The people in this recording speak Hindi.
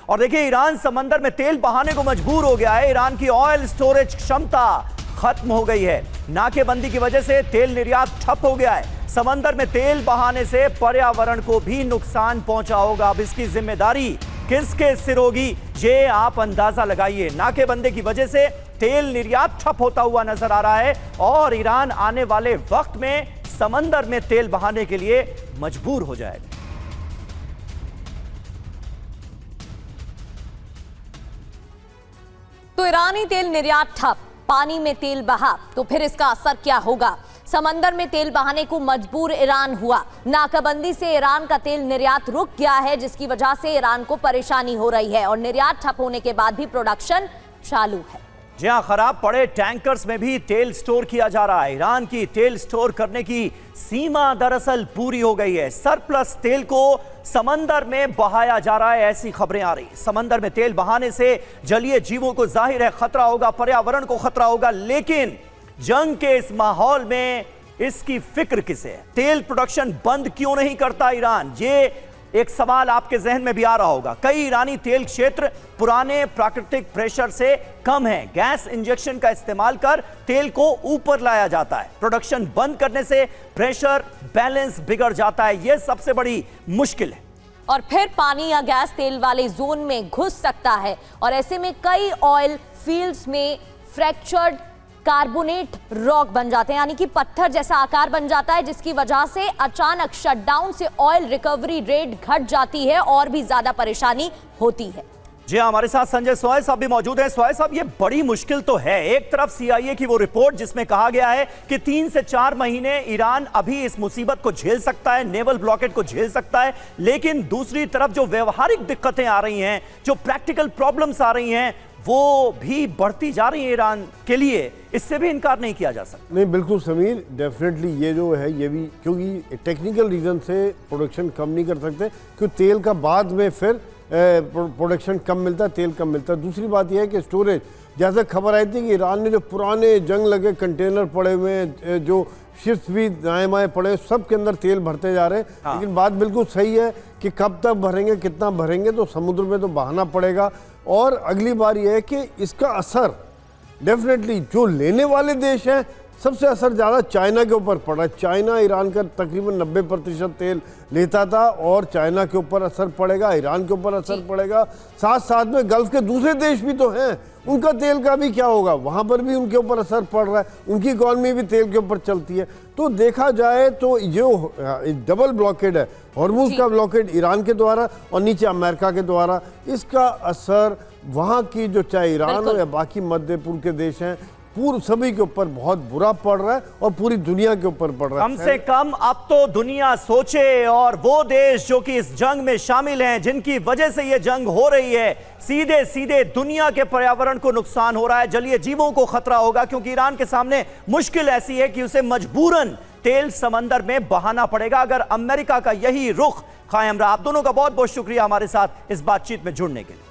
और देखिए, ईरान समंदर में तेल बहाने को मजबूर हो गया है। ईरान की ऑयल स्टोरेज क्षमता खत्म हो गई है। नाकेबंदी की वजह से तेल निर्यात ठप हो गया है। समंदर में तेल बहाने से पर्यावरण को भी नुकसान पहुंचा होगा। अब इसकी जिम्मेदारी किसके सिर होगी, ये आप अंदाजा लगाइए। नाकेबंदी की वजह से तेल निर्यात ठप होता हुआ नजर आ रहा है और ईरान आने वाले वक्त में समंदर में तेल बहाने के लिए मजबूर हो जाएगा। तो ईरानी तेल निर्यात ठप, पानी में तेल बहा, तो फिर इसका असर क्या होगा? समंदर में तेल बहाने को मजबूर ईरान हुआ। नाकाबंदी से ईरान का तेल निर्यात रुक गया है, जिसकी वजह से ईरान को परेशानी हो रही है और निर्यात ठप होने के बाद भी प्रोडक्शन चालू है। जी हां, खराब पड़े टैंकर्स में भी तेल स्टोर किया जा रहा है। ईरान की तेल स्टोर करने की सीमा दरअसल पूरी हो गई है। सरप्लस तेल को समंदर में बहाया जा रहा है, ऐसी खबरें आ रही। समंदर में तेल बहाने से जलीय जीवों को जाहिर है खतरा होगा, पर्यावरण को खतरा होगा, लेकिन जंग के इस माहौल में इसकी फिक्र किसे है? तेल प्रोडक्शन बंद क्यों नहीं करता ईरान? ये एक सवाल आपके जहन में भी आ रहा होगा। कई ईरानी तेल क्षेत्र पुराने प्राकृतिक प्रेशर से कम है। गैस इंजेक्शन का इस्तेमाल कर तेल को ऊपर लाया जाता है। प्रोडक्शन बंद करने से प्रेशर बैलेंस बिगड़ जाता है। यह सबसे बड़ी मुश्किल है। और फिर पानी या गैस तेल वाले जोन में घुस सकता है और ऐसे में कई ऑयल फील्ड्स में फ्रैक्चर्ड कार्बोनेट रॉक बन जाते हैं, यानी कि पत्थर जैसा आकार बन जाता है, जिसकी वजह से अचानक शटडाउन से ऑयल रिकवरी रेट घट जाती है और भी ज्यादा परेशानी होती है। जी हाँ, हमारे साथ संजय सोय साहब भी मौजूद हैं। सोय साहब, ये बड़ी मुश्किल तो है। एक तरफ सीआईए की वो रिपोर्ट जिसमें कहा गया है कि 3 से 4 महीने ईरान अभी इस मुसीबत को झेल सकता है, नेवल ब्लॉकेट को झेल सकता है, लेकिन दूसरी तरफ जो व्यवहारिक दिक्कतें आ रही हैं, जो प्रैक्टिकल प्रॉब्लम्स आ रही हैं, वो भी बढ़ती जा रही है ईरान के लिए। इससे भी इनकार नहीं किया जा सकता। नहीं, बिल्कुल समीर, डेफिनेटली ये जो है ये भी, क्योंकि टेक्निकल रीजन से प्रोडक्शन कम नहीं कर सकते, क्योंकि तेल का बाद में फिर प्रोडक्शन कम मिलता है, तेल कम मिलता है। दूसरी बात यह है कि स्टोरेज, जैसे खबर आई थी कि ईरान ने जो पुराने जंग लगे कंटेनर पड़े हुए हैं, जो शिप्स भी दाएं बाएं पड़े, सब के अंदर तेल भरते जा रहे हैं। हाँ। लेकिन बात बिल्कुल सही है कि कब तक भरेंगे, कितना भरेंगे, तो समुद्र में तो बहाना पड़ेगा। और अगली बार यह है कि इसका असर डेफिनेटली जो लेने वाले देश हैं, सबसे असर ज़्यादा चाइना के ऊपर पड़ा। चाइना ईरान का तकरीबन 90% तेल लेता था और चाइना के ऊपर असर पड़ेगा, ईरान के ऊपर असर पड़ेगा। साथ साथ में गल्फ के दूसरे देश भी तो हैं, उनका तेल का भी क्या होगा, वहाँ पर भी उनके ऊपर असर पड़ रहा है। उनकी इकॉनमी भी तेल के ऊपर चलती है। तो देखा जाए तो जो डबल ब्लॉकेड है, हॉर्मुज का ब्लॉकेड ईरान के द्वारा और नीचे अमेरिका के द्वारा, इसका असर वहाँ की जो चाहे ईरान हो या बाकी मध्य पूर्व के देश हैं, पूर्व सभी के ऊपर बहुत बुरा पड़ रहा है और पूरी दुनिया के ऊपर पड़ रहा है। कम से कम अब तो दुनिया सोचे, और वो देश जो कि इस जंग में शामिल हैं, जिनकी वजह से ये जंग हो रही है, सीधे सीधे दुनिया के पर्यावरण को नुकसान हो रहा है, जलीय जीवों को खतरा होगा, क्योंकि ईरान के सामने मुश्किल ऐसी है कि उसे मजबूरन तेल समंदर में बहाना पड़ेगा अगर अमेरिका का यही रुख कायम रहा। आप दोनों का बहुत बहुत शुक्रिया हमारे साथ इस बातचीत में जुड़ने के लिए।